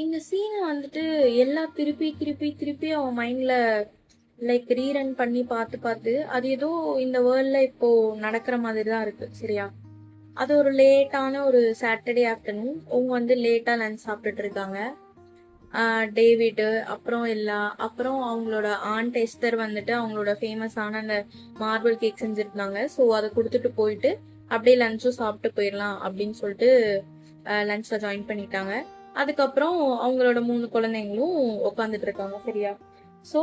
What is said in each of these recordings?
இந்த சீனை வந்துட்டு எல்லாம் திருப்பி திருப்பி திருப்பி அவன் மைண்ட்ல லைக் ரீரன் பண்ணி பார்த்து பார்த்து அது ஏதோ இந்த வேர்ல்ட்ல இப்போ நடக்கிற மாதிரி தான் இருக்கு. சரியா? அது ஒரு லேட்டான ஒரு சாட்டர்டே ஆஃப்டர்நூன் அவங்க வந்து லேட்டா லஞ்ச் சாப்பிட்டுட்டு இருக்காங்க. டேவிடு அப்புறம் அவங்களோட ஆண்ட் எஸ்தர் வந்துட்டு அவங்களோட ஃபேமஸான அந்த மார்பிள் கேக் செஞ்சிருந்தாங்க. ஸோ அதை கொடுத்துட்டு போயிட்டு அப்படியே லஞ்சும் சாப்பிட்டு போயிடலாம் அப்படின்னு சொல்லிட்டு லஞ்ச்ல ஜாயின் பண்ணிட்டாங்க. அதுக்கப்புறம் அவங்களோட 3 குழந்தைங்களும் உட்காந்துட்டு இருக்காங்க. சரியா? ஸோ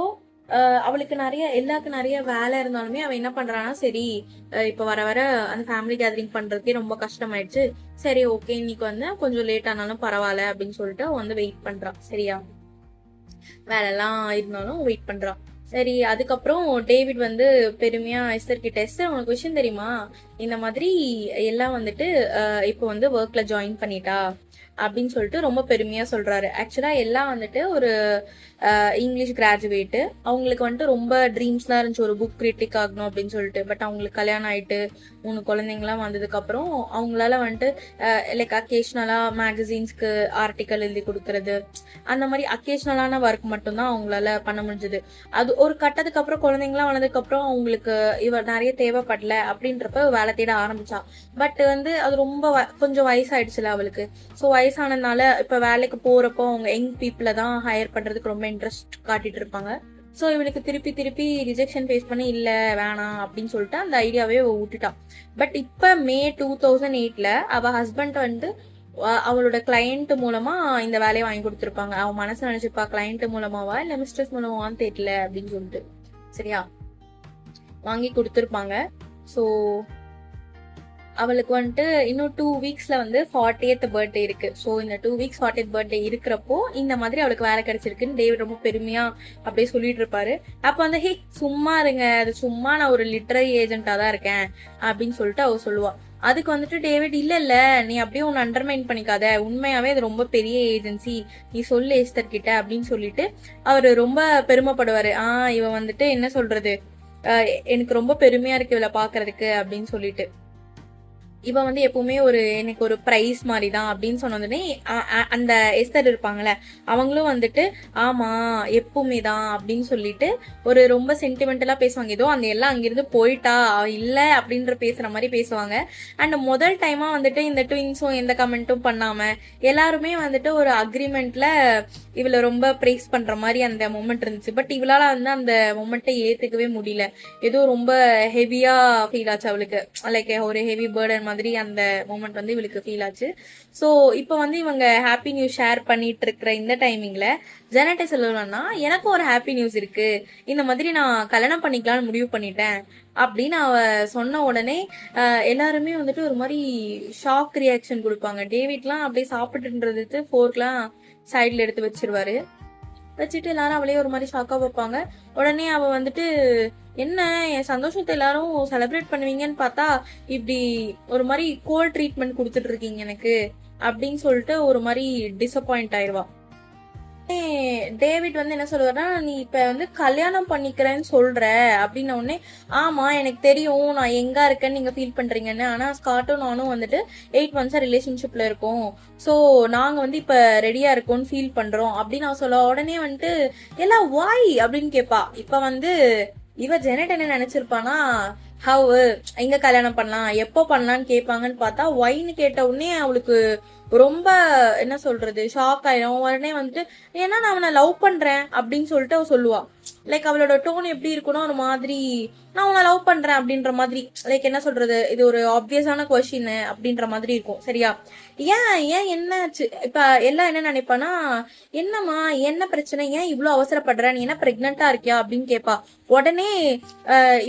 அவளுக்கு எல்லாருக்கும் நிறைய வேலை இருந்தாலுமே அவ என்ன பண்றான்னா, சரி இப்ப வர வர அந்த ஃபேமிலி கேதரிங் பண்றதுக்கே ரொம்ப கஷ்டமாயிடுச்சு. சரி ஓகே, இன்னைக்கு வந்து கொஞ்சம் லேட் ஆனாலும் பரவாயில்ல அப்படின்னு சொல்லிட்டு அவ வந்து வெயிட் பண்றான். சரியா? வேலை எல்லாம் இருந்தாலும் வெயிட் பண்றான். சரி, அதுக்கப்புறம் டேவிட் வந்து பெருமையா எஸ்தர் கிட்ட, எஸ்தர் உனக்கு விஷயம் தெரியுமா, இந்த மாதிரி எல்லாம் வந்துட்டு இப்போ வந்து ஒர்க்ல ஜாயின் பண்ணிட்டா அப்படின்னு சொல்லிட்டு ரொம்ப பெருமையா சொல்றாரு. ஆக்சுவலா எல்லாம் வந்துட்டு ஒரு இங்கிலீஷ் கிராஜுவேட்டு. அவங்களுக்கு வந்துட்டு ரொம்ப ட்ரீம்ஸ்லாம் இருந்துச்சு, ஒரு புக் கிரிட்டிக் ஆகணும் அப்படின்னு சொல்லிட்டு. பட் அவங்களுக்கு கல்யாணம் ஆயிட்டு 3 குழந்தைங்களாம் வந்ததுக்கு அப்புறம் அவங்களால வந்துட்டு லைக் அக்கேஷ்னலா மேகசின்ஸ்க்கு ஆர்டிக்கல் எழுதி கொடுக்கறது, அந்த மாதிரி அக்கேஷ்னலான ஒர்க் மட்டும்தான் அவங்களால பண்ண முடிஞ்சது. அது ஒரு கட்டத்துக்கு அப்புறம் குழந்தைங்களாம் வளர்ந்ததுக்கு அப்புறம் அவங்களுக்கு இவர் நிறைய தேவைப்படல அப்படின்றப்ப வேலை தேட ஆரம்பிச்சா. பட் வந்து அது ரொம்ப கொஞ்சம் வயசாயிடுச்சுல அவளுக்கு. ஸோ வயசானதுனால இப்ப வேலைக்கு போறப்போ அவங்க யங் பீப்புளை தான் ஹையர் பண்றதுக்கு ரொம்ப இன்ட்ரெஸ்ட் காட்டிட்டு இருப்பாங்க. ஸோ இவளுக்கு திருப்பி திருப்பி ரிஜெக்ஷன் ஃபேஸ் பண்ணி இல்ல வேணாம் அப்படின்னு சொல்லிட்டு அந்த ஐடியாவே விட்டுட்டான். பட் இப்ப மே 2008 அவ ஹஸ்பண்ட் வந்து அவளோட கிளையண்ட் மூலமா இந்த வேலையை வாங்கி கொடுத்துருப்பாங்க. அவன் மனசு நினைச்சுப்பா கிளையண்ட் மூலமாவா இல்ல மிஸ்டர்ஸ் மூலமாவான்னு தெரியல அப்படின்னு சொல்லிட்டு. சரியா? வாங்கி கொடுத்துருப்பாங்க. ஸோ அவளுக்கு வந்துட்டு இன்னும் 2 வீக்ஸ்ல வந்து 40th பர்த்டே இருக்கு. ஸோ இந்த 2 வீக்ஸ் 40th பர்த்டே இருக்கிறப்போ இந்த மாதிரி அவளுக்கு வேலை கிடைச்சிருக்குன்னு டேவிட் ரொம்ப பெருமையா அப்படியே சொல்லிட்டு இருப்பாரு. அப்ப வந்து ஹே சும்மா இருங்க, அது சும்மா நான் ஒரு லிட்டரரி ஏஜென்ட்டா தான் இருக்கேன் அப்படின்னு சொல்லிட்டு அவ சொல்லுவா. அதுக்கு வந்துட்டு டேவிட், இல்ல நீ அப்படியே உன்னை அண்டர்மைன் பண்ணிக்காத, உண்மையாவே அது ரொம்ப பெரிய ஏஜென்சி, நீ சொல்லு எஸ்தர் கிட்ட அப்படின்னு சொல்லிட்டு அவரு ரொம்ப பெருமைப்படுவாரு. இவன் வந்துட்டு என்ன சொல்றது, எனக்கு ரொம்ப பெருமையா இருக்கு இவளை பாக்குறதுக்கு அப்படின்னு சொல்லிட்டு. இவ வந்து எப்பவுமே எனக்கு ஒரு பிரைஸ் மாதிரி தான் அப்படின்னு சொன்னதுனே அந்த எஸ்தர் இருப்பாங்கல்ல அவங்களும் வந்துட்டு ஆமா எப்பவுமே தான் அப்படின்னு சொல்லிட்டு ஒரு ரொம்ப சென்டிமெண்டலா பேசுவாங்க. ஏதோ அந்த எல்லாம் அங்கிருந்து போயிட்டா இல்ல அப்படின்ற பேசுற மாதிரி பேசுவாங்க. அண்ட் முதல் டைமா வந்துட்டு இந்த ட்வின்ஸும் எந்த கமெண்ட்டும் பண்ணாம எல்லாருமே வந்துட்டு ஒரு அக்ரிமெண்ட்ல இவளை ரொம்ப பிரைஸ் பண்ற மாதிரி அந்த மொமெண்ட் இருந்துச்சு. பட் இவளால வந்து அந்த மொமெண்ட்டை ஏத்துக்கவே முடியல. ஏதோ ரொம்ப ஹெவியா ஃபீல் ஆச்சு அவளுக்கு, லைக் ஒரு ஹெவி பேர்டன் மாதிரி அந்த மொமெண்ட் வந்து இவளுக்கு ஃபீல் ஆச்சு. ஸோ இப்போ வந்து இவங்க ஹாப்பி நியூஸ் ஷேர் பண்ணிட்டு இருக்கிற இந்த டைமிங்ல ஜெனட்டை சொல்லணும்னா, எனக்கும் ஒரு ஹாப்பி நியூஸ் இருக்கு, இந்த மாதிரி நான் கல்யாணம் பண்ணிக்கலாம்னு முடிவு பண்ணிட்டேன் அப்படின்னு அவ சொன்ன உடனே எல்லாருமே வந்துட்டு ஒரு மாதிரி ஷாக் ரியாக்ஷன் கொடுப்பாங்க. டேவிட்லாம் அப்படியே சாப்பிட்டுன்றது ஃபோர்க்லாம் சைட்ல எடுத்து வச்சிருவாரு. வச்சுட்டு எல்லாரும் அவளே ஒரு மாதிரி ஷாக்கா வைப்பாங்க. உடனே அவ வந்துட்டு, என்ன என் சந்தோஷத்தை எல்லாரும் செலிப்ரேட் பண்ணுவீங்கன்னு பார்த்தா இப்படி ஒரு மாதிரி கோல்ட் ட்ரீட்மெண்ட் கொடுத்துட்டு இருக்கீங்க எனக்கு அப்படின்னு சொல்லிட்டு ஒரு மாதிரி டிசப்பாயிண்ட் ஆயிடுவா. டேவிட் வந்து என்ன சொல்லுவாருன்னா, நீ இப்ப வந்து கல்யாணம் பண்ணிக்கிறேன்னு சொல்ற அப்படின்ன உடனே, ஆமா எனக்கு தெரியும் நான் எங்க இருக்கேன்னு நீங்க ஃபீல் பண்றீங்கன்னு. ஆனா ஸ்காட்டும் நானும் வந்துட்டு 8 months ரிலேஷன்ஷிப்ல இருக்கோம். ஸோ நாங்க வந்து இப்ப ரெடியா இருக்கோம்னு ஃபீல் பண்றோம் அப்படின்னு நான் சொல்ல உடனே வந்துட்டு எல்லாம் வாய் அப்படின்னு கேட்பா. இப்ப வந்து இவ ஜெனட் என்ன நினைச்சிருப்பானா, ஹவ் எங்க கல்யாணம் பண்ணலாம் எப்போ பண்ணலான்னு கேட்பாங்கன்னு பார்த்தா ஒய்னு கேட்ட உடனே அவளுக்கு ரொம்ப என்ன சொல்றது ஷாக் ஆயிடும். உடனே வந்துட்டு ஏன்னா நான் அவனை லவ் பண்றேன் அப்படின்னு சொல்லிட்டு அவ சொல்லுவா. லைக் அவளோட டோன் எப்படி இருக்குன்னா ஒரு மாதிரி நான் உன்னை லவ் பண்றேன் அப்படின்ற மாதிரி, லைக் என்ன சொல்றது, இது ஒரு ஆப்வியஸான கொஸ்டின் அப்படின்ற மாதிரி இருக்கும். சரியா? ஏன் ஏன் என்னாச்சு இப்ப எல்லாம் என்ன நினைப்பானா, என்னம்மா என்ன பிரச்சனை, ஏன் இவ்வளவு அவசரப்படுற, நீ என்ன பிரெக்னண்டா இருக்கியா அப்படின்னு கேட்பா. உடனே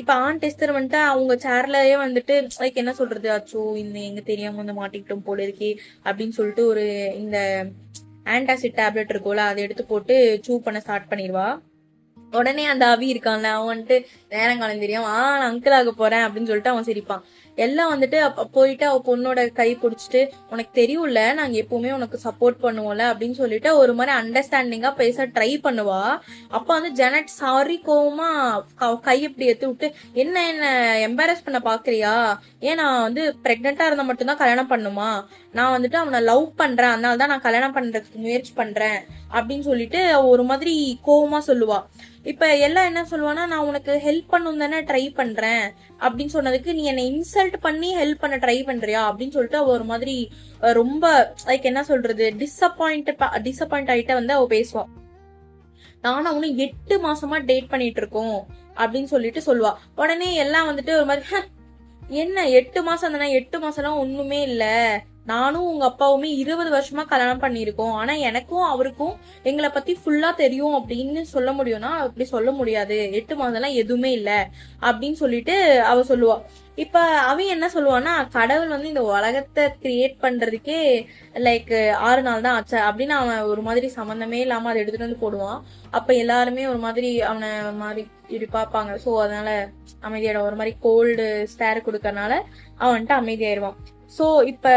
இப்ப ஆண்ட் எஸ்தர் வந்துட்டு அவங்க சேர்லயே வந்துட்டு லைக் என்ன சொல்றது, அச்சோ இந்த எங்க தெரியாம வந்து மாட்டிக்கிட்டோம் போல இருக்கே அப்படின்னு சொல்லிட்டு ஒரு இந்த ஆன்டாசிட் டேப்லெட் இருக்கும்ல அதை எடுத்து போட்டு சூ பண்ண ஸ்டார்ட் பண்ணிடுவா. உடனே அந்த அவி இருக்கான்ல அவன் வந்துட்டு நேரங்காலம் தெரியும் நான் அங்கிள் ஆக போறேன் அப்படின்னு சொல்லிட்டு அவன் சிரிப்பான். எல்லாம் வந்துட்டு போயிட்டு அவ பொண்ணோட கை பிடிச்சிட்டு உனக்கு தெரியும்ல நாங்க எப்பவுமே உனக்கு சப்போர்ட் பண்ணுவோம்ல அப்படின்னு சொல்லிட்டு ஒரு மாதிரி அண்டர்ஸ்டாண்டிங்கா பேச ட்ரை பண்ணுவா. அப்ப வந்து ஜெனட் சாரி கோவமா கை இப்படி எடுத்து விட்டு என்ன எம்பாரஸ் பண்ண பாக்குறியா, ஏன் நான் வந்து பிரெக்னெண்டா இருந்தா மட்டும்தான் கல்யாணம் பண்ணுமா, நான் வந்துட்டு அவனை லவ் பண்றேன் அதனாலதான் நான் கல்யாணம் பண்றதுக்கு முயற்சி பண்றேன் அப்படின்னு சொல்லிட்டு ஒரு மாதிரி கோவமா சொல்லுவா. இப்ப எல்லாம் என்ன சொல்லுவானா, நான் உனக்கு ஹெல்ப் பண்ணும் தானே ட்ரை பண்றேன் அப்படின்னு சொன்னதுக்கு நீ என்னை இன்சல்ட் பண்ணி ஹெல்ப் பண்ண ட்ரை பண்றியா அப்படின்னு சொல்லிட்டு அவ ஒரு மாதிரி ரொம்ப லைக் என்ன சொல்றது டிசப்பாயிண்ட் ஆயிட்ட வந்து அவ பேசுவா. நானும் அவனு 8 மாசமா டேட் பண்ணிட்டு இருக்கோம் அப்படின்னு சொல்லிட்டு சொல்லுவா. உடனே எல்லாம் வந்துட்டு ஒரு மாதிரி என்ன 8 மாசம் தானே, 8 மாசம் எல்லாம் ஒண்ணுமே இல்ல, நானும் உங்க அப்பாவுமே 20 வருஷமா கல்யாணம் பண்ணிருக்கோம், ஆனா எனக்கும் அவருக்கும் எங்களை பத்தி ஃபுல்லா தெரியும் அப்படின்னு சொல்ல முடியும்னா அப்படி சொல்ல முடியாது, 8 மாசம் எல்லாம் எதுவுமே இல்ல அப்படின்னு சொல்லிட்டு அவ சொல்லுவா. இப்ப அவன் என்ன சொல்லுவான்னா, கடவுள் வந்து இந்த உலகத்தை கிரியேட் பண்றதுக்கே லைக் 6 நாள் தான் ஆச்சு அப்படின்னு அவன் ஒரு மாதிரி சம்பந்தமே இல்லாம அதை எடுத்துட்டு வந்து போடுவான். அப்ப எல்லாருமே ஒரு மாதிரி அவனை ஒரு மாதிரி இப்படி பாப்பாங்க. சோ அதனால அமைதியாயிடும், ஒரு மாதிரி கோல்டு ஸ்டேர் கொடுக்கறனால அவன்ட்டு அமைதியாயிருவான். சோ இப்ப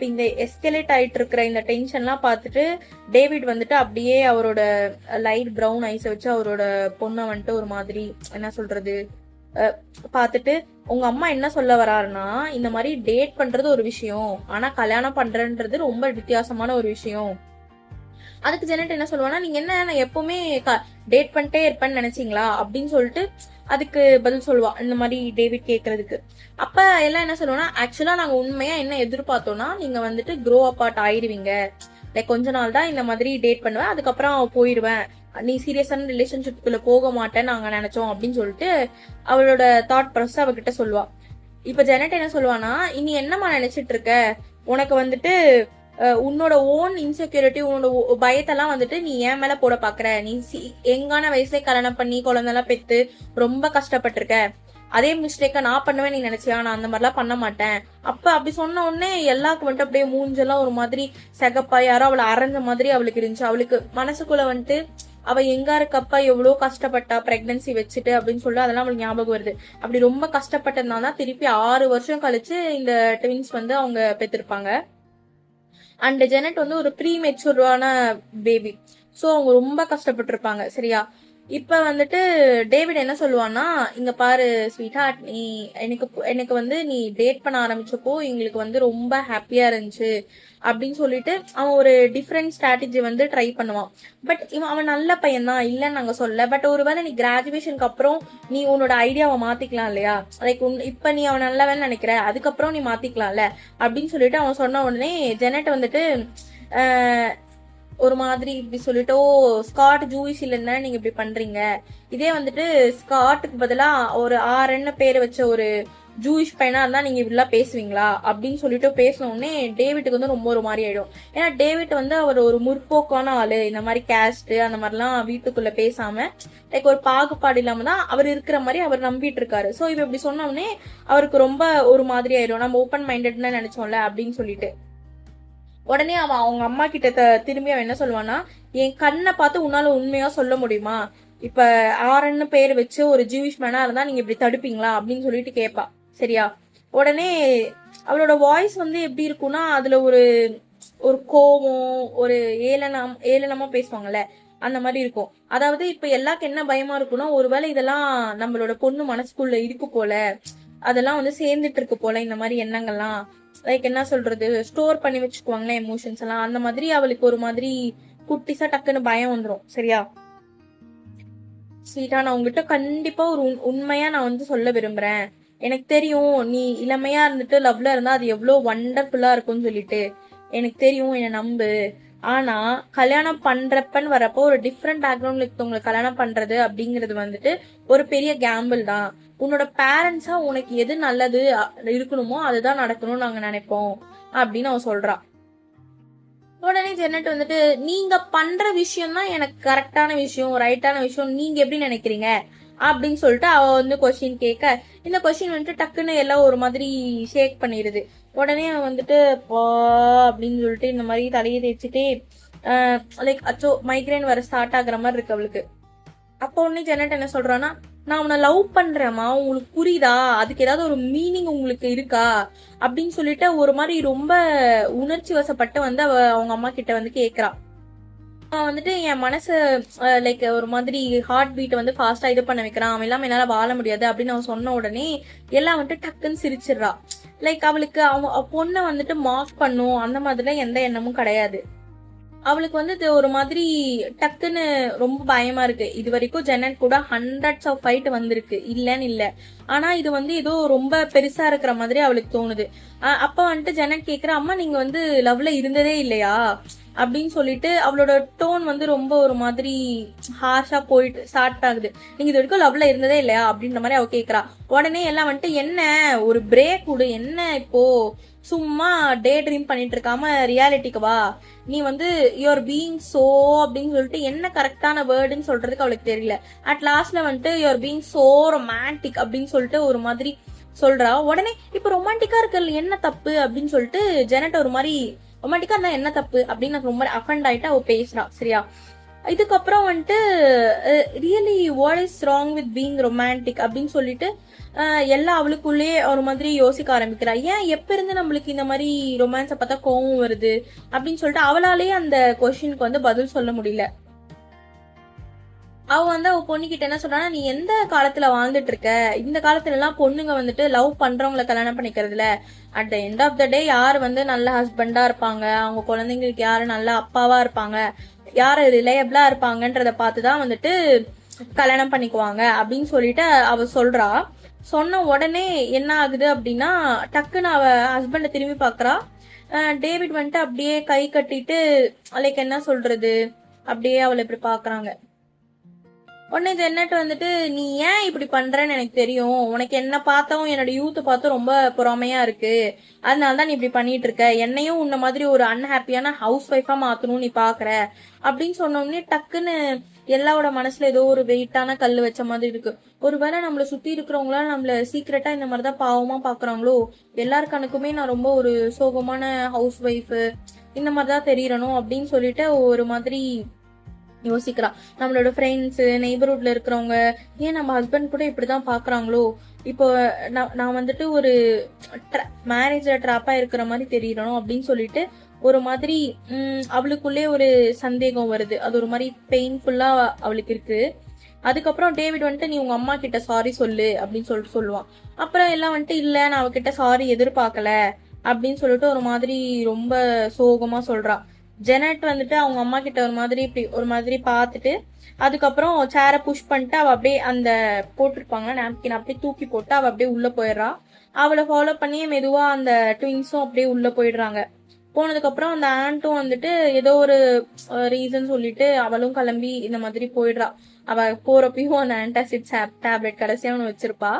இந்த எஸ்கலேட் ஆயிட்டு இருக்கிற இந்த டென்ஷன்லாம் பார்த்துட்டு டேவிட் வந்துட்டு அப்படியே அவரோட லைட் ப்ரௌன் ஐஸை வச்சு அவரோட பொண்ணை வந்துட்டு ஒரு மாதிரி என்ன சொல்றது பார்த்துட்டு, உங்க அம்மா என்ன சொல்ல வராருன்னா, இந்த மாதிரி டேட் பண்றது ஒரு விஷயம், ஆனா கல்யாணம் பண்றன்றது ரொம்ப வித்தியாசமான ஒரு விஷயம். அதுக்கு ஜெனட் என்ன சொல்லுவானா, நீங்க என்ன நான் எப்பவுமே டேட் பண்ணிட்டே இருப்பேன்னு நினைச்சீங்களா அப்படின்னு சொல்லிட்டு அதுக்கு பதில் சொல்லுவா இந்த மாதிரி டேவிட் கேக்குறதுக்கு. அப்ப எல்லாம் என்ன சொல்லுவானா, ஆக்சுவலா நாங்க உண்மையா என்ன எதிர்பார்த்தோம்னா நீங்க வந்துட்டு க்ரோ அப்பார்ட் ஆயிடுவீங்க, லைக் கொஞ்ச நாள் தான் இந்த மாதிரி டேட் பண்ணுவேன் அதுக்கப்புறம் போயிடுவேன், நீ சீரியஸான ரிலேஷன்ஷிப்குள்ள போக மாட்டேன்னு நாங்க நினைச்சோம் அப்படின்னு சொல்லிட்டு அவளோட தாட் ப்ராசஸ் அவகிட்ட சொல்லுவா. இப்ப ஜெனட் என்ன சொல்லுவானா, இனி என்னமா நினைச்சிட்டு இருக்க, உனக்கு வந்துட்டு உன்னோட ஓன் இன்செக்யூரிட்டி உன்னோட பயத்தெல்லாம் வந்துட்டு நீ ஏன் மேல போட பாக்குற, நீ எங்கான வயசுல கல்யாணம் பண்ணி குழந்தைலாம் பெத்து ரொம்ப கஷ்டப்பட்டிருக்க, அதே மிஸ்டேக்க நான் பண்ணுவேன் நீ நினைச்சியா, நான் அந்த மாதிரிலாம் பண்ண மாட்டேன். அப்ப அப்படி சொன்ன உடனே எல்லாருக்கும் வந்துட்டு அப்படியே மூஞ்செல்லாம் ஒரு மாதிரி செகப்பா யாரோ அவளை அரைஞ்ச மாதிரி அவளுக்கு இருந்துச்சு. அவளுக்கு மனசுக்குள்ள வந்துட்டு அவ எங்க இருக்கப்பா எவ்வளவு கஷ்டப்பட்டா பிரெக்னன்சி வச்சுட்டு அப்படின்னு சொல்லி அதெல்லாம் அவளுக்கு ஞாபகம் வருது. அப்படி ரொம்ப கஷ்டப்பட்டதுனால திருப்பி 6 வருஷம் கழிச்சு இந்த ட்வின்ஸ் வந்து அவங்க பெற்றிருப்பாங்க. அண்ட் ஜெனட் வந்து ஒரு ப்ரீ மெச்சூரான பேபி. சோ அவங்க ரொம்ப கஷ்டப்பட்டிருப்பாங்க சரியா. இப்ப வந்துட்டு டேவிட் என்ன சொல்லுவான்னா, இங்க பாரு ஸ்வீட் ஹார்ட், நீ எனக்கு வந்து நீ டேட் பண்ண ஆரம்பிச்சப்போ எங்களுக்கு வந்து ரொம்ப ஹாப்பியா இருந்துச்சு அப்படின்னு சொல்லிட்டு அவன் ஒரு டிஃப்ரெண்ட் ஸ்ட்ராட்டஜி வந்து ட்ரை பண்ணுவான். பட் அவன் நல்ல பையன் தான் இல்லன்னு நாங்க சொல்ல, பட் ஒருவேளை நீ கிராஜுவேஷனுக்கு அப்புறம் நீ உன்னோட ஐடியாவை மாத்திக்கலாம் இல்லையா, லைக் இப்ப நீ அவன் நல்லவன் நினைக்கிற அதுக்கப்புறம் நீ மாத்திக்கலாம்ல அப்படின்னு சொல்லிட்டு அவன் சொன்ன உடனே ஜெனட் வந்துட்டு ஒரு மாதிரி இப்படி சொல்லிட்டு, ஓ ஸ்காட் ஜூயிஷ் இல்லைன்னா நீங்க இப்படி பண்றீங்க, இதே வந்துட்டு ஸ்காட்டுக்கு பதிலா ஒரு ஆர்ன்னு பேரு வச்ச ஒரு ஜூயிஷ் பையனா இருந்தா நீங்க இப்படிலாம் பேசுவீங்களா அப்படின்னு சொல்லிட்டு பேசின உடனே டேவிட்டுக்கு வந்து ரொம்ப ஒரு மாதிரி ஆயிடும். ஏன்னா டேவிட் வந்து அவர் ஒரு முற்போக்கான ஆளு, இந்த மாதிரி கேஸ்ட் அந்த மாதிரிலாம் வீட்டுக்குள்ள பேசாம லைக் ஒரு பாகுபாடு இல்லாம தான் அவர் இருக்கிற மாதிரி அவர் நம்பிட்டு இருக்காரு. சோ இவ இப்படி சொன்ன உடனே அவருக்கு ரொம்ப ஒரு மாதிரி ஆயிடும், நம்ம ஓப்பன் மைண்டட்னு நினைச்சோம்ல அப்படின்னு சொல்லிட்டு. உடனே அவன் அவங்க அம்மா கிட்ட திரும்பி அவன் என்ன சொல்லுவானா, என் கண்ணை பார்த்து உன்னால உண்மையா சொல்ல முடியுமா, இப்ப ஆர்ன்னு பேர் வச்சு ஒரு ஜூவிஷ் மேனா இருந்தா நீங்க இப்படி தடுப்பீங்களா அப்படின்னு சொல்லிட்டு கேட்பா சரியா. உடனே அவளோட வாய்ஸ் வந்து எப்படி இருக்கும்னா, அதுல ஒரு ஒரு கோவம் ஒரு ஏளனமா பேசுவாங்கல்ல அந்த மாதிரி இருக்கும். அதாவது இப்ப எல்லாருக்கும் என்ன பயமா இருக்கும்னா, ஒருவேளை இதெல்லாம் நம்மளோட பொண்ணு மனசுக்குள்ள இருக்கு போல, அதெல்லாம் வந்து சேர்ந்துட்டு இருக்கு போல, இந்த மாதிரி எண்ணங்கள்லாம் லைக் என்ன சொல்றது ஸ்டோர் பண்ணி வச்சுக்குவாங்களே எமோஷன்ஸ் எல்லாம், அந்த மாதிரி அவளுக்கு ஒரு மாதிரி குட்டிசா டக்குன்னு பயம் வந்துடும் சரியா. ஸ்வீட்டா நான் உங்ககிட்ட கண்டிப்பா ஒரு உண்மையா நான் வந்து சொல்ல விரும்புறேன், எனக்கு தெரியும் நீ இளமையா இருந்துட்டு லவ்ல இருந்தா அது எவ்வளவு வண்டர்ஃபுல்லா இருக்கும்னு சொல்லிட்டு எனக்கு தெரியும், என்ன நம்பு. ஆனா கல்யாணம் பண்றப்பன்னு வரப்போ ஒரு டிஃப்ரெண்ட் பேக்ரவுண்ட்ல இருக்கவங்களை கல்யாணம் பண்றது அப்படிங்கிறது வந்துட்டு ஒரு பெரிய கேம்பிள் தான். உன்னோட பேரண்ட்ஸா உனக்கு எது நல்லது இருக்கணுமோ அதுதான் நடக்கணும்னு நாங்க நினைப்போம் அப்படின்னு அவன் சொல்றான். உடனே ஜெனட் வந்துட்டு, நீங்க பண்ற விஷயம் தான் எனக்கு கரெக்டான விஷயம் ரைட்டான விஷயம், நீங்க எப்படி நினைக்கிறீங்க அப்படின்னு சொல்லிட்டு அவ வந்து கொஸ்டின் கேட்க, இந்த கொஸ்டின் வந்துட்டு டக்குன்னு எல்லாம் ஒரு மாதிரி ஷேக் பண்ணிடுது. உடனே அவன் வந்துட்டு பா அப்படின்னு சொல்லிட்டு இந்த மாதிரி தலையை தேய்ச்சிட்டே லைக் அச்சோ மைக்ரைன் வர ஸ்டார்ட் ஆகுற மாதிரி இருக்கு அவளுக்கு. அப்போ உடனே ஜெனட் என்ன சொல்றான்னா, நான் உன்னை லவ் பண்றேம்மா, உங்களுக்கு புரியுதா, அதுக்கு ஏதாவது ஒரு மீனிங் உங்களுக்கு இருக்கா அப்படின்னு சொல்லிட்டு ஒரு மாதிரி ரொம்ப உணர்ச்சி வசப்பட்டு வந்து அவங்க அம்மா கிட்ட வந்து கேக்குறா. அவன் வந்துட்டு என் மனசு லைக் ஒரு மாதிரி ஹார்ட் பீட் வந்து ஃபாஸ்டா இது பண்ண வைக்கிறான், அவன் இல்லாம என்னால வாழ முடியாது அப்படின்னு அவன் சொன்ன உடனே எல்லாம் வந்துட்டு டக்குன்னு சிரிச்சிடுறா. லைக் அவளுக்கு அவன் பொண்ணை வந்துட்டு மார்க் பண்ணும் அந்த மாதிரிலாம் எந்த எண்ணமும் கிடையாது. அவளுக்கு வந்து இது ஒரு மாதிரி டக்குன்னு ரொம்ப பயமா இருக்கு. இது வரைக்கும் ஜெனட் கூட ஹண்ட்ரட்ஸ் ஆஃப் ஃபைட் வந்திருக்கு, இல்லன்னு இல்ல. ஆனா இது வந்து ஏதோ ரொம்ப பெருசா இருக்கிற மாதிரி அவளுக்கு தோணுது. அப்ப வந்துட்டு ஜெனட் கேக்குற, அம்மா நீங்க வந்து லவ்ல இருந்ததே இல்லையா அப்படின்னு சொல்லிட்டு அவளோட டோன் வந்து ரொம்ப ஒரு மாதிரி ஹார்ஷா போயிட்டு ஸ்டார்ட் ஆகுது. நீங்க இது வரைக்கும் லவ்ல இருந்ததே இல்லையா அப்படின்ற மாதிரி அவ கேக்குறா. உடனே எல்லாம் வந்துட்டு என்ன ஒரு பிரேக் விடு, என்ன இப்போ சும்மா டே ட்ரீம் பண்ணிட்டு இருக்காம ரியாலிட்டிக்கு வா, நீ வந்து யூஆர் பீயிங் சோ அப்படின்னு சொல்லிட்டு என்ன கரெக்டான வேர்டுன்னு சொல்றதுக்கு அவளுக்கு தெரியல. அட் லாஸ்ட்ல வந்துட்டு யூஆர் பீயிங் சோ ரொமான்டிக் அப்படின்னு சொல்லிட்டு ஒரு மாதிரி சொல்றா. உடனே இப்ப ரொமான்டிக்கா இருக்கிறது என்ன தப்பு அப்படின்னு சொல்லிட்டு ஜெனட் ஒரு மாதிரி ரொமான்டிக்கா இருந்தா என்ன தப்பு அப்படின்னு எனக்கு ரொம்ப அஃபண்ட் ஆயிட்டு அவ பேசுறா. சரியா, இதுக்கப்புறம் வந்துட்டு really what is wrong with being romantic அப்படின்னு சொல்லிட்டு எல்லாம் அவளுக்குள்ளேயே ஒரு மாதிரி யோசிக்க ஆரம்பிக்கிறா. ஏன் எப்ப இருந்து நம்மளுக்கு இந்த மாதிரி ரொமான்ஸை பார்த்தா கோவம் வருது அப்படின்னு சொல்லிட்டு அவளாலேயே அந்த கொஸ்டினுக்கு வந்து பதில் சொல்ல முடியல. அவ வந்து அவ பொண்ணுகிட்ட என்ன சொல்றான்னா, நீ எந்த காலத்துல வாழ்ந்துட்டு இருக்க, இந்த காலத்துல எல்லாம் பொண்ணுங்க வந்துட்டு லவ் பண்றவங்களை கல்யாணம் பண்ணிக்கிறதுல at the end of the day யாரு வந்து நல்ல ஹஸ்பண்டா இருப்பாங்க, அவங்க குழந்தைங்களுக்கு யாரு நல்ல அப்பாவா இருப்பாங்க, யாரு ரிலையபிளா இருப்பாங்கன்றத பார்த்துதான் வந்துட்டு கல்யாணம் பண்ணிக்குவாங்க அப்படின்னு சொல்லிட்டு அவ சொல்றா. சொன்ன உடனே என்ன ஆகுது அப்படின்னா, டக்குன்னு அவ ஹஸ்பண்ட திரும்பி பாக்குறா. டேவிட் வந்துட்டு அப்படியே கை கட்டிட்டு லைக் என்ன சொல்றது, அப்படியே அவளை இப்படி பாக்குறாங்க. உடனே ஜென்னட் வந்துட்டு, நீ ஏன் இப்படி பண்றன்னு எனக்கு தெரியும், உனக்கு என்ன பார்த்தவும் என்னோட யூத் பார்த்தும் ரொம்ப பொறாமையா இருக்கு, அதனாலதான் நீ இப்படி பண்ணிட்டு இருக்க, என்னையும் உன்ன மாதிரி ஒரு அன்ஹாப்பியான ஹவுஸ் ஒய்ஃபா மாத்தணும் நீ பாக்குற அப்படின்னு சொன்னோடனே டக்குன்னு எல்லாரோட மனசுல ஏதோ ஒரு வெயிட்டான கல் வச்ச மாதிரி இருக்கு. ஒருவேளை நம்மள சுத்தி இருக்கிறவங்களால நம்மள சீக்கிரட்டா இந்த மாதிரிதான் பாவமா பாக்குறாங்களோ, எல்லாரு கணக்குமே நான் ரொம்ப ஒரு சோகமான ஹவுஸ் ஒய்ஃப் இந்த மாதிரிதான் தெரியறணும் அப்படின்னு சொல்லிட்டு ஒரு மாதிரி யோசிக்கிறா. நம்மளோட ஃப்ரெண்ட்ஸ் நெய்பர்ஹுட்ல இருக்கிறவங்க ஏன் நம்ம ஹஸ்பண்ட் கூட இப்படிதான் பாக்குறாங்களோ, இப்போ நான் வந்துட்டு ஒரு மேரேஜ்ல ட்ராப்பா இருக்கிற மாதிரி தெரியறணும் அப்படின்னு சொல்லிட்டு ஒரு மாதிரி அவளுக்குள்ளே ஒரு சந்தேகம் வருது. அது ஒரு மாதிரி பெயின்ஃபுல்லா அவளுக்கு இருக்கு. அதுக்கப்புறம் டேவிட் வந்துட்டு, நீ உங்க அம்மா கிட்ட சாரி சொல்லு அப்படின்னு சொல்லிட்டு சொல்லுவான். அப்புறம் எல்லாம் வந்துட்டு, இல்ல நான் அவகிட்ட சாரி எதிர்பார்க்கல அப்படின்னு சொல்லிட்டு ஒரு மாதிரி ரொம்ப சோகமா சொல்றா. ஜெனட் வந்துட்டு அவங்க அம்மா கிட்ட ஒரு மாதிரி இப்படி ஒரு மாதிரி பார்த்துட்டு அதுக்கப்புறம் சேரை புஷ் பண்ணிட்டு அவ அப்படியே அந்த போட்டிருப்பாங்க நாப்கின் அப்படியே தூக்கி போட்டு அவ அப்படியே உள்ள போயிடுறா. அவளை ஃபாலோ பண்ணி மெதுவா அந்த ட்வின்ஸும் அப்படியே உள்ள போயிடுறாங்க. போனதுக்கு அப்புறம் அந்த ஆண்ட்டும் வந்துட்டு ஏதோ ஒரு ரீசன் சொல்லிட்டு அவளும் கிளம்பி இந்த மாதிரி போயிடுறா. அவ போறப்பயும் அந்த ஆன்டாசிட் டேப்லெட் கடைசியா ஒன்று வச்சிருப்பா,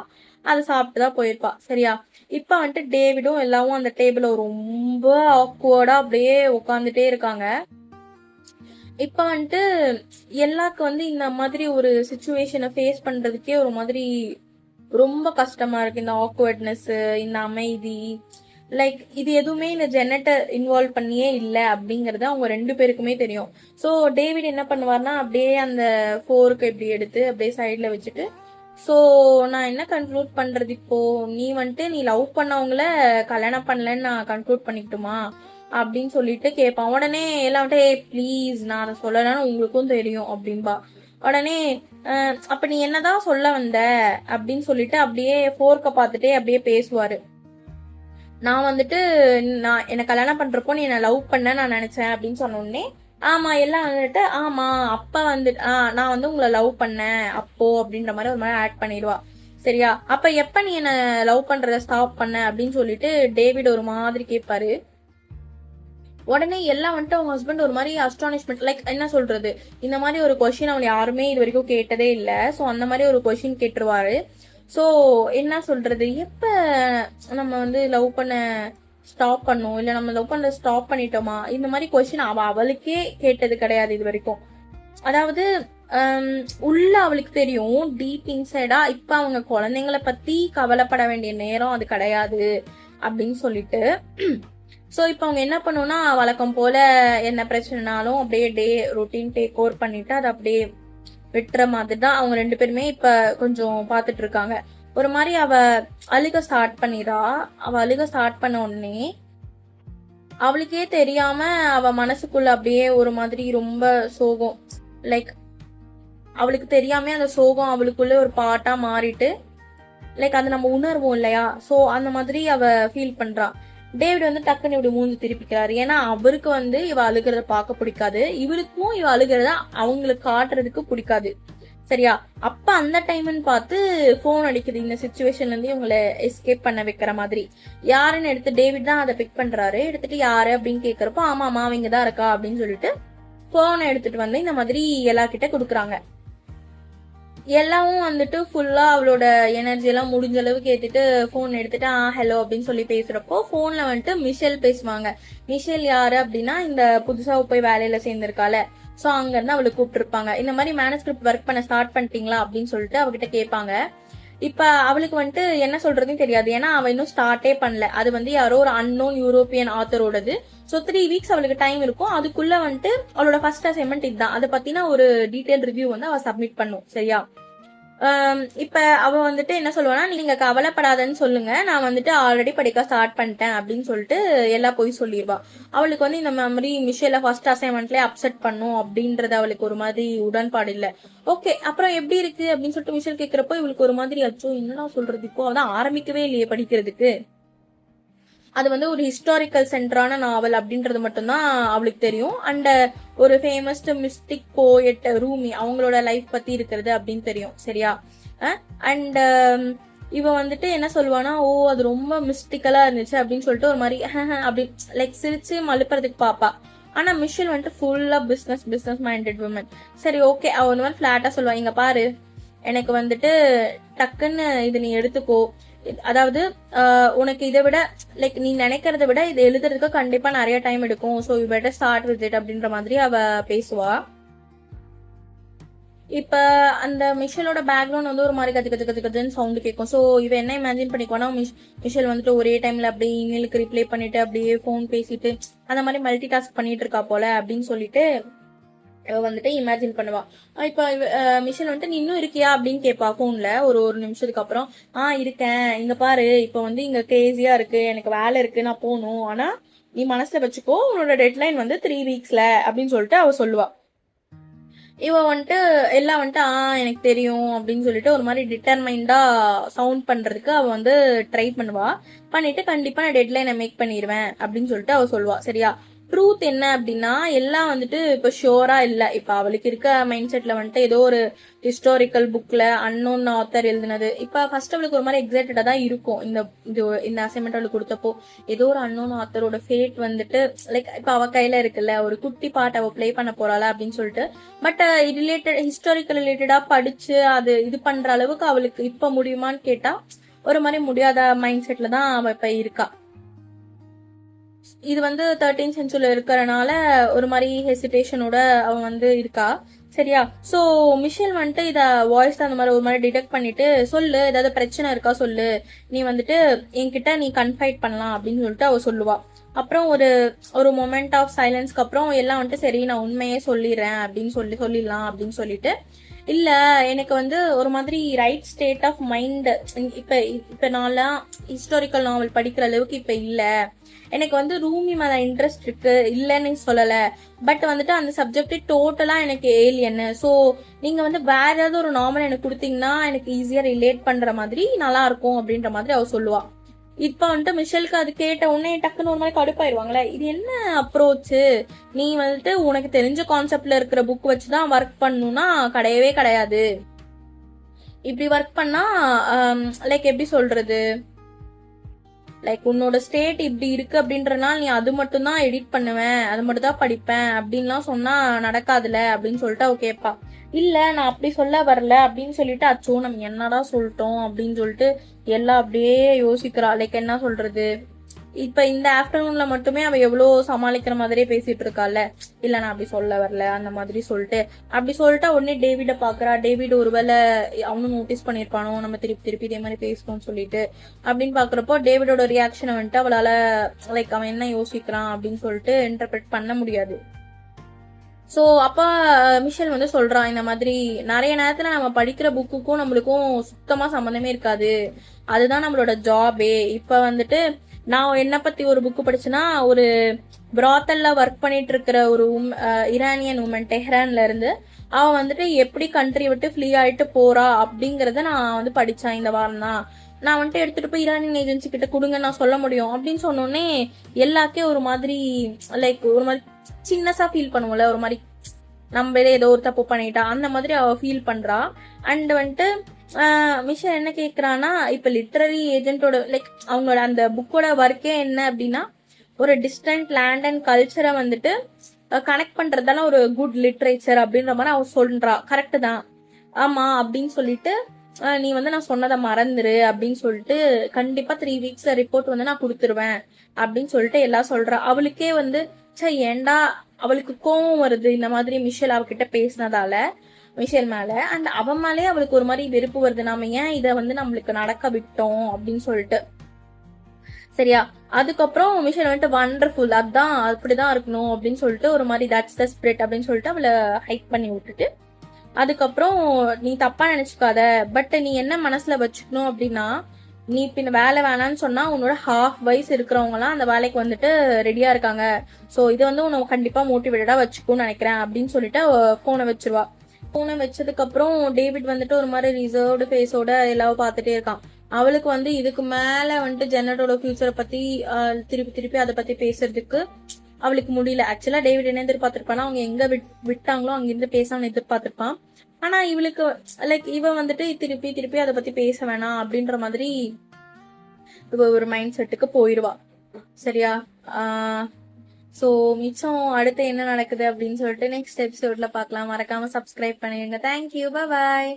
அதை சாப்பிட்டுதான் போயிருப்பா. சரியா, இப்ப வந்துட்டு டேவிடும் எல்லாவும் அந்த டேபிள ரொம்ப ஆக்வர்டா அப்படியே உட்காந்துட்டே இருக்காங்க. இப்ப வந்துட்டு எல்லாருக்கும் வந்து இந்த மாதிரி ஒரு சிச்சுவேஷனை ஃபேஸ் பண்றதுக்கே ஒரு மாதிரி ரொம்ப கஷ்டமா இருக்கு. இந்த ஆக்வர்ட்னஸ், இந்த அமைதி, லைக் இது எதுவுமே இந்த ஜெனட்டை இன்வால்வ் பண்ணியே இல்லை அப்படிங்கறது அவங்க ரெண்டு பேருக்குமே தெரியும். ஸோ டேவிட் என்ன பண்ணுவார்னா, அப்படியே அந்த ஃபோருக்கு இப்படி எடுத்து அப்படியே சைட்ல வச்சுட்டு, ஸோ நான் என்ன கன்க்ளூட் பண்றது, இப்போ நீ வந்துட்டு நீ லவ் பண்ணவங்கள கல்யாணம் பண்ணலன்னு நான் கன்க்ளூட் பண்ணிக்கிட்டுமா அப்படின்னு சொல்லிட்டு கேட்பான். உடனே எல்லாம் வந்துட்டு, ப்ளீஸ் நான் அதை சொல்லலான்னு உங்களுக்கும் தெரியும் அப்படின்பா. உடனே அப்ப நீ என்னதான் சொல்ல வந்த அப்படின்னு சொல்லிட்டு அப்படியே ஃபோர்க்க பார்த்துட்டே அப்படியே பேசுவாரு. நான் வந்துட்டு நான் என்ன கல்யாணம் பண்றப்போ நீ என்ன லவ் பண்ண நான் நினைச்சேன் அப்படின்னு சொன்ன உடனே, ஆமா எல்லாம் வந்துட்டு ஆமா அப்ப வந்துட்டு நான் வந்து உங்களை லவ் பண்ணேன் அப்போ அப்படின்ற மாதிரி ஒரு மாதிரி ஆட் பண்ணிடுவா. சரியா, அப்ப எப்ப நீ என்ன லவ் பண்றத ஸ்டாப் பண்ண அப்படின்னு சொல்லிட்டு டேவிட் ஒரு மாதிரி கேட்பாரு. உடனே எல்லாம் வந்துட்டு அவங்க ஹஸ்பண்ட் ஒரு மாதிரி அஸ்டானிஷ்மெண்ட், லைக் என்ன சொல்றது, இந்த மாதிரி ஒரு கொஸ்டின் அவன் யாருமே இது வரைக்கும் கேட்டதே இல்லை. ஸோ அந்த மாதிரி ஒரு கொஸ்டின் கேட்டுருவாரு. ஸோ என்ன சொல்றது, எப்ப நம்ம வந்து லவ் பண்ண ஸ்டாப் பண்ணோம், இல்ல நம்ம லவ் பண்ண ஸ்டாப் பண்ணிட்டோமா, இந்த மாதிரி கொஸ்டின் அவளுக்கே கேட்டது கிடையாது இது வரைக்கும். அதாவது உள்ள அவளுக்கு தெரியும் டீப் இன்சைடா இப்ப அவங்க குழந்தைங்களை பத்தி கவலைப்பட வேண்டிய நேரம் அது கிடையாது அப்படின்னு சொல்லிட்டு. ஸோ இப்போ அவங்க என்ன பண்ணுவோம்னா, வழக்கம் போல என்ன பிரச்சனைனாலும் அப்படியே டே ரொட்டீன் டேக் ஓவர் பண்ணிட்டு அதை அப்படியே விட்டுற மாதிரி தான் அவங்க 2 பேருமே இப்ப கொஞ்சம் பாத்துட்டு இருக்காங்க. ஒரு மாதிரி அவ அழுக ஸ்டார்ட் பண்ணிடா. அவ அழுக ஸ்டார்ட் பண்ண உடனே அவளுக்கே தெரியாம அவ மனசுக்குள்ள அப்படியே ஒரு மாதிரி ரொம்ப சோகம், லைக் அவளுக்கு தெரியாம அந்த சோகம் அவளுக்குள்ள ஒரு பாட்டா மாறிட்டு, லைக் அது நம்ம உணர்வோம் இல்லையா, சோ அந்த மாதிரி அவ ஃபீல் பண்றா. டேவிட் வந்து டக்குன்னு இப்படி மூஞ்சி திருப்பிக்கிறாரு. ஏன்னா அவருக்கு வந்து இவ அழுகிறத பார்க்க பிடிக்காது, இவருக்கும் இவ அழுகிறத அவங்களுக்கு காட்டுறதுக்கு பிடிக்காது. சரியா? அப்ப அந்த டைம்னு பார்த்து போன் அடிக்குது. இந்த சிச்சுவேஷன்ல இருந்து இவங்களை எஸ்கேப் பண்ண வைக்கிற மாதிரி. யாருன்னு எடுத்து டேவிட் தான் அதை பிக் பண்றாரு. எடுத்துட்டு யாரு அப்படின்னு கேக்குறப்போ ஆமாமா அவங்க தான் இருக்கா அப்படின்னு சொல்லிட்டு போனை எடுத்துட்டு வந்து இந்த மாதிரி எல்லா கிட்ட குடுக்குறாங்க. எல்லாவும் வந்துட்டு ஃபுல்லா அவளோட எனர்ஜி எல்லாம் முடிஞ்ச அளவுக்கு ஏத்திட்டு போன் எடுத்துட்டு ஹலோ அப்படின்னு சொல்லி பேசுறப்போ போன்ல வந்துட்டு மிஷேல் பேசுவாங்க. மிஷேல் யாரு அப்படின்னா இந்த புதுசா போய் வேலையில சேர்ந்திருக்கால, சோ அங்க இருந்து அவளுக்கு கூப்பிட்டுருப்பாங்க. இந்த மாதிரி மேனஸ்கிரிப்ட் ஒர்க் பண்ண ஸ்டார்ட் பண்ணிட்டீங்களா அப்படின்னு சொல்லிட்டு அவகிட்ட கேட்பாங்க. இப்ப அவளுக்கு வந்துட்டு என்ன சொல்றதுன்னு தெரியாது. ஏன்னா அவ இன்னும் ஸ்டார்டே பண்ணல. அது வந்து யாரோ ஒரு அன்னோன் யூரோப்பியன் ஆத்தரோடது. சோ 3 வீக்ஸ் அவளுக்கு டைம் இருக்கும். அதுக்குள்ள வந்துட்டு அவளோட ஃபர்ஸ்ட் அசைன்மெண்ட் இதுதான். அதை பத்தின ஒரு டீடைல் ரிவ்யூ வந்து அவ சப்மிட் பண்ணும். சரியா? இப்ப அவ வந்துட்டு என்ன சொல்லுவானா, நீங்க கவலைப்படாதன்னு சொல்லுங்க, நான் வந்துட்டு ஆல்ரெடி படிக்க ஸ்டார்ட் பண்ணிட்டேன் அப்படின்னு சொல்லிட்டு எல்லாம் போய் சொல்லிடுவா. அவளுக்கு வந்து இந்த மாதிரி மிஷேல ஃபர்ஸ்ட் அசைன்மெண்ட்லயே அப்செட் பண்ணும் அப்படின்றது அவளுக்கு ஒரு மாதிரி உடன்பாடு இல்ல. ஓகே, அப்புறம் எப்படி இருக்கு அப்படின்னு சொல்லிட்டு மிஷேல் கேக்குறப்போ இவளுக்கு ஒரு மாதிரி அச்சோ என்னடா சொல்றது, இப்போ அதான் ஆரம்பிக்கவே இல்லையே படிக்கிறதுக்கு. அது வந்து ஒரு ஹிஸ்டாரிக்கல் சென்டரான நாவல் அப்படின்றது மட்டும்தான் அவளுக்கு தெரியும். அண்ட் ஒரு ஃபேமஸ் மிஸ்டிக் போயட் ரூமி அவங்களோட லைஃப் பத்தி இருக்கிறது அப்படின்னு தெரியும். சரியா? அண்ட் இவ வந்துட்டு என்ன சொல்லுவானா, ஓ அது ரொம்ப மிஸ்டிக்கலா இருந்துச்சு அப்படின்னு சொல்லிட்டு ஒரு மாதிரி அப்படி லைக் சிரிச்சு மழுப்புறதுக்கு பாப்பா. ஆனா மிஷேல் வந்துட்டு ஃபுல்லா பிசினஸ் மைண்டட் உமன். சரி ஓகே, அவ இந்த மாதிரி பிளாட்டா சொல்லுவா, இங்க பாரு எனக்கு வந்துட்டு டக்குன்னு இது நீ எடுத்துக்கோ, அதாவது உனக்கு இதை விட லைக் நீ நினைக்கிறத விட இது எழுதுறதுக்கு கண்டிப்பா நிறைய டைம் எடுக்கும், so you better start with it அப்படின்ற மாதிரி அவ பேசுவா. இப்ப அந்த மிஷேலோட பேக்ரவுண்ட் வந்து ஒரு மாதிரி கத்துன்னு சவுண்ட் கேட்கும். சோ இவ என்ன இமேஜின் பண்ணிக்குவானா, மிஷேல் வந்துட்டு ஒரே டைம்ல அப்படியே இமெயிலுக்கு ரிப்ளை பண்ணிட்டு அப்படியே போன் பேசிட்டு அந்த மாதிரி மல்டி டாஸ்க் பண்ணிட்டு இருக்கா போல அப்படின்னு சொல்லிட்டு வந்துட்டு இமேஜின் பண்ணுவா. இப்ப மிஷேல் வந்துட்டு நீ இன்னும் இருக்கியா அப்படின்னு கேட்பா போன்ல ஒரு நிமிஷத்துக்கு அப்புறம். இருக்கேன், இங்க பாரு இப்ப வந்து இங்க கிரேசியா இருக்கு, எனக்கு வேலை இருக்கு, நான் போகணும், ஆனா நீ மனசுல வச்சுக்கோ உன்னோட டெட்லைன் வந்து 3 வீக்ஸ்ல அப்படின்னு சொல்லிட்டு அவ சொல்லுவா. இவ வந்துட்டு எல்லாம் வந்துட்டு எனக்கு தெரியும் அப்படின்னு சொல்லிட்டு ஒரு மாதிரி டிட்டர்மைண்டா சவுண்ட் பண்றதுக்கு அவ வந்து ட்ரை பண்ணுவா. பண்ணிட்டு கண்டிப்பா நான் டெட்லைனை மேக் பண்ணிடுவேன் அப்படின்னு சொல்லிட்டு அவ சொல்லுவா. சரியா? ட்ரூத் என்ன அப்படின்னா எல்லாம் வந்துட்டு இப்ப ஷோரா இல்ல. இப்ப அவளுக்கு இருக்க மைண்ட் செட்ல வந்துட்டு ஏதோ ஒரு ஹிஸ்டாரிக்கல் புக்ல அன்னோன் ஆத்தர் எழுதினது. இப்ப ஃபர்ஸ்ட் அவளுக்கு ஒரு மாதிரி எக்ஸைட்டடா தான் இருக்கும். இந்த அசைன்மெண்ட் அவளுக்கு கொடுத்தப்போ ஏதோ ஒரு அன்னோன் ஆத்தரோட ஃபேட் வந்துட்டு லைக் இப்ப அவ கையில இருக்குல்ல, ஒரு குட்டி பாட்டு அவ பிளே பண்ண போறாளா அப்படின்னு சொல்லிட்டு. பட் ஹிஸ்டாரிக்கல் ரிலேட்டடா படிச்சு அது இது பண்ற அளவுக்கு அவளுக்கு இப்ப முடியுமான்னு கேட்டா ஒரு மாதிரி முடியாத மைண்ட் செட்ல தான் அவ இப்ப இருக்கா. இது வந்து 13th சென்ச்சுரியில இருக்கிறனால ஒரு மாதிரி ஹெசிடேஷனோட அவன் வந்து இருக்கா. சரியா? சோ மிஷேல் வந்துட்டு இத வாய்ஸ் அந்த மாதிரி ஒரு மாதிரி டிடெக்ட் பண்ணிட்டு சொல்லு, ஏதாவது பிரச்சனை இருக்கா சொல்லு, நீ வந்துட்டு என்கிட்ட நீ கன்ஃபைட் பண்ணலாம் அப்படின்னு சொல்லிட்டு அவ சொல்லுவா. அப்புறம் ஒரு மொமெண்ட் ஆஃப் சைலன்ஸ்க்கு அப்புறம் எல்லாம் வந்துட்டு சரி நான் உண்மையே சொல்லிடுறேன் அப்படின்னு சொல்லிடலாம் அப்படின்னு சொல்லிட்டு, இல்ல எனக்கு வந்து ஒரு மாதிரி ரைட் ஸ்டேட் ஆஃப் மைண்ட் இப்ப நான்லாம் ஹிஸ்டாரிக்கல் நாவல் படிக்கிற அளவுக்கு இப்ப இல்ல, எனக்கு வந்து ரூமி மேல இன்ட்ரெஸ்ட் இருக்கு இல்லன்னு சொல்லல, பட் வந்துட்டு அந்த சப்ஜெக்ட் டோட்டலா எனக்கு ஏலியன், சோ நீங்க வந்து வேற ஏதாவது ஒரு நாவல் எனக்கு கொடுத்தீங்கன்னா எனக்கு ஈஸியா ரிலேட் பண்ற மாதிரி நல்லா இருக்கும் அப்படின்ற மாதிரி அவ சொல்லுவா. இப்ப வந்துட்டு மிஷேலுக்கு அது கேட்ட உடனே டக்குன்னு ஒரு மாதிரி கடுப்பாயிருவாங்களே, இது என்ன அப்ரோச், நீ வந்துட்டு உனக்கு தெரிஞ்ச கான்செப்ட்ல இருக்கிற புக் வச்சுதான் ஒர்க் பண்ணணும்னா கிடையவே கிடையாது. இப்படி ஒர்க் பண்ணா லைக் எப்படி சொல்றது, லைக் உன்னோட ஸ்டேட் இப்படி இருக்கு அப்படின்றனால நீ அது மட்டும் தான் எடிட் பண்ணுவேன், அது மட்டும் தான் படிப்பேன் அப்படின்லாம் சொன்னா நடக்காதுல அப்படின்னு சொல்லிட்டு அவ கேட்பா. இல்ல நான் அப்படி சொல்ல வரல அப்படின்னு சொல்லிட்டு அச்சோ நம்ம என்னடா சொல்லிட்டோம் அப்படின்னு சொல்லிட்டு எல்லாம் அப்படியே யோசிக்கிறா. லைக் என்ன சொல்றது, இப்ப இந்த ஆஃப்டர்நூன்ல மட்டுமே அவ எவ்வளவு சமாளிக்கிற மாதிரியே பேசிட்டு இருக்கால, இல்ல நான் அப்படி சொல்ல வரல அந்த மாதிரி சொல்லிட்டு அப்படி சொல்லிட்டா உடனே டேவிட பாக்குறா. டேவிட் ஒருவேளை அவனும் நோட்டீஸ் பண்ணிருப்பானோ நம்ம திருப்பி இதே மாதிரி பேசணும்னு சொல்லிட்டு அப்படின்னு பாக்குறப்போ டேவிடோட ரியாக்ஷனை வந்துட்டு அவளால லைக் அவன் என்ன யோசிக்கிறான் அப்படின்னு சொல்லிட்டு இன்டர்பிரட் பண்ண முடியாது. ஸோ அப்ப மிஷேல் வந்து சொல்றான், இந்த மாதிரி நிறைய நேரத்துல நம்ம படிக்கிற புக்குக்கும் நம்மளுக்கும் சுத்தமா சம்மந்தமே இருக்காது, அதுதான் நம்மளோட ஜாபே. இப்ப வந்துட்டு நான் என்ன பத்தி ஒரு புக்கு படிச்சேன்னா, ஒரு பிராத்தல்ல ஒர்க் பண்ணிட்டு இருக்கிற ஒரு ஈரானியன் உமன் டெஹ்ரான்ல இருந்து அவ வந்துட்டு எப்படி கண்ட்ரி விட்டு ஃப்ளீ ஆயிட்டு போறா அப்படிங்கறத நான் வந்து படிச்சேன் இந்த வாரம் தான். நான் வந்துட்டு எடுத்துட்டு போய் ஈரானியன் ஏஜென்சி கிட்ட கொடுங்க, நான் சொல்ல முடியும் அப்படின்னு சொன்னோடனே எல்லாக்கே ஒரு மாதிரி லைக் ஒரு மாதிரி சின்னசா ஃபீல் பண்ணுவோம்ல, ஒரு மாதிரி நம்மளே ஏதோ ஒரு தப்பு பண்ணிட்டா அந்த மாதிரி அவ ஃபீல் பண்றா. அண்ட் வந்துட்டு மிஷன் என்ன கேக்குறான்னா, இப்ப லிட்ரரி ஏஜென்ட்டோட லைக் அவங்களோட அந்த புக்கோட ஒர்க்கே என்ன அப்படின்னா, ஒரு டிஸ்டன்ட் லேண்ட் அண்ட் கல்ச்சரை வந்துட்டு கனெக்ட் பண்றதால ஒரு குட் லிட்ரேச்சர் அப்படின்ற மாதிரி அவ சொல்றா. கரெக்ட் தான், ஆமா அப்படின்னு சொல்லிட்டு நீ வந்து நான் சொன்னதை மறந்துரு அப்படின்னு சொல்லிட்டு கண்டிப்பா 3 வீக்ஸ்ல ரிப்போர்ட் வந்து நான் கொடுத்துருவேன் அப்படின்னு சொல்லிட்டு எல்லாம் சொல்றா. அவளுக்கே வந்து ஏண்டா அவளுக்கு கோவம் வருது இந்த மாதிரி மிஷேல் அவகிட்ட பேசினதால, மிஷேல் மேல. அண்ட் அவன் மேலே அவளுக்கு ஒரு மாதிரி வெறுப்பு வருது, நாம ஏன் இதை வந்து நம்மளுக்கு நடக்க விட்டோம் அப்படின்னு சொல்லிட்டு. சரியா, அதுக்கப்புறம் மிஷேல் வந்துட்டு வண்டர்ஃபுல், அதான் அப்படிதான் இருக்கணும் அப்படின்னு சொல்லிட்டு ஒரு மாதிரி தட்ஸ் த ஸ்பிரிட் அப்படின்னு சொல்லிட்டு அவளை ஹைக் பண்ணி விட்டுட்டு, அதுக்கப்புறம் நீ தப்பா நினைச்சுக்காத, பட் நீ என்ன மனசுல வச்சுக்கணும் அப்படின்னா, நீ பின்ன வேலை வேணான்னு சொன்னா உன்னோட ஹாஃப் வயசு இருக்கிறவங்க எல்லாம் அந்த வேலைக்கு வந்துட்டு ரெடியா இருக்காங்க. சோ இது வந்து உன்னை கண்டிப்பா மோட்டிவேட்டடா வச்சுக்கும்னு நினைக்கிறேன் அப்படின்னு சொல்லிட்டு போனை வச்சிருவா. போனை வச்சதுக்கு அப்புறம் டேவிட் வந்துட்டு ஒரு மாதிரி ரிசர்வ்டு ஃபேஸோட எல்லாம் பார்த்துட்டே இருக்கான். அவளுக்கு வந்து இதுக்கு மேல வந்துட்டு ஜென்னட்டோட ஃபியூச்சரை பத்தி திருப்பி திருப்பி அதை பத்தி பேசுறதுக்கு அவளுக்கு முடியல. ஆக்சுவலா டேவிட் என்ன எதிர்பார்த்திருப்பானா, அவங்க எங்க விட்டாங்களோ அங்கிருந்து பேசாம எதிர்பார்த்திருப்பான். ஆனா இவளுக்கு லைக் இவ வந்துட்டு திருப்பி திருப்பி அதை பத்தி பேச வேணாம் அப்படின்ற மாதிரி இவ ஒரு மைண்ட் செட்டுக்கு போயிடுவா. சரியா, சோ மிச்சம் அடுத்து என்ன நடக்குது அப்படின்னு சொல்லிட்டு நெக்ஸ்ட் எபிசோட்ல பார்க்கலாம். மறக்காம சப்ஸ்கிரைப் பண்ணிடுங்க. தேங்க்யூ, பாய்.